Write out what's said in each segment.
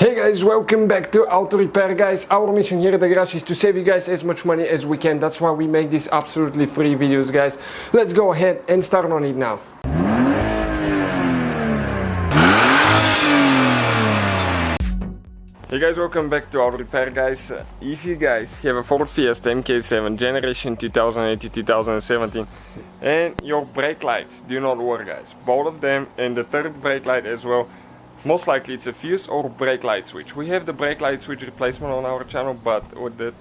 Hey guys, welcome back to Auto Repair, guys. Our mission here at the garage is to save you guys as much money as we can. That's why we make these absolutely free videos, guys. Let's go ahead and start on it now. Hey guys, welcome back to Auto Repair, guys. If you guys have a Ford Fiesta MK7 generation 2018-2017 and your brake lights do not work, guys, both of them and the third brake light as well, most likely it's a fuse or brake light switch. We have the brake light switch replacement on our channel, but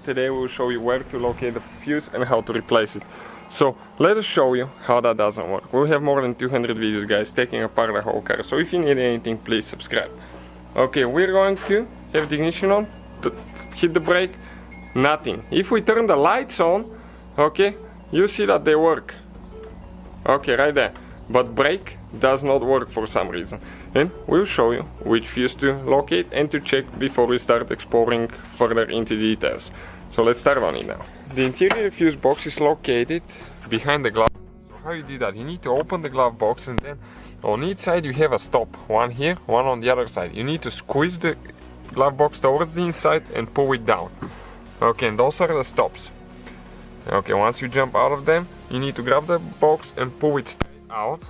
today we'll show you where to locate the fuse and how to replace it. So let us show you how that doesn't work. We have more than 200 videos, guys, taking apart the whole car. So if you need anything, please subscribe. Okay, we're going to have the ignition on, hit the brake, nothing. If we turn the lights on, okay, you see that they work. Okay, right there. But brake does not work for some reason. And we'll show you which fuse to locate and to check before we start exploring further into details. So let's start on it now. The interior fuse box is located behind the glove. So how you do that? You need to open the glove box, and then on each side you have a stop. One here, one on the other side. You need to squeeze the glove box towards the inside and pull it down. Okay, and those are the stops. Okay, once you jump out of them, you need to grab the box and pull it straight out.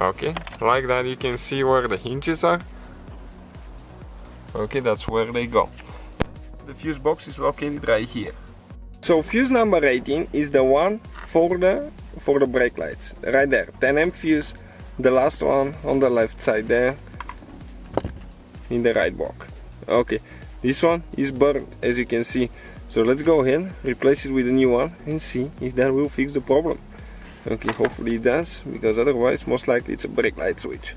Okay, like that. You can see where the hinges are. Okay, that's where they go. The fuse box is located right here. So fuse number 18 is the one for the brake lights, right there. 10M fuse, the last one on the left side there in the right block. Okay, this one is burnt, as you can see. So let's go ahead, replace it with a new one and see if that will fix the problem. Okay, hopefully it does, because otherwise most likely it's a brake light switch.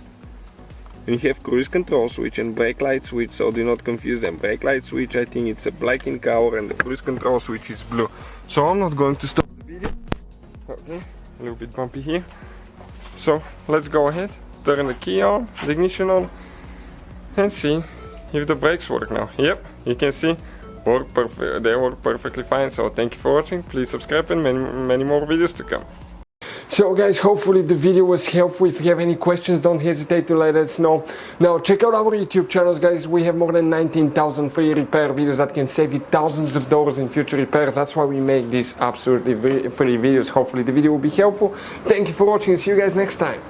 We have cruise control switch and brake light switch, so do not confuse them. Brake light switch, I think it's a black in color, and the cruise control switch is blue. So I'm not going to stop the video. Okay, a little bit bumpy here. So let's go ahead, turn the key on, the ignition on, and see if the brakes work now. Yep, you can see they work perfectly fine. So thank you for watching. Please subscribe, and many more videos to come. So guys, hopefully the video was helpful. If you have any questions, don't hesitate to let us know. Now check out our YouTube channels, guys. We have more than 19,000 free repair videos that can save you thousands of dollars in future repairs. That's why we make these absolutely free videos. Hopefully the video will be helpful. Thank you for watching. See you guys next time.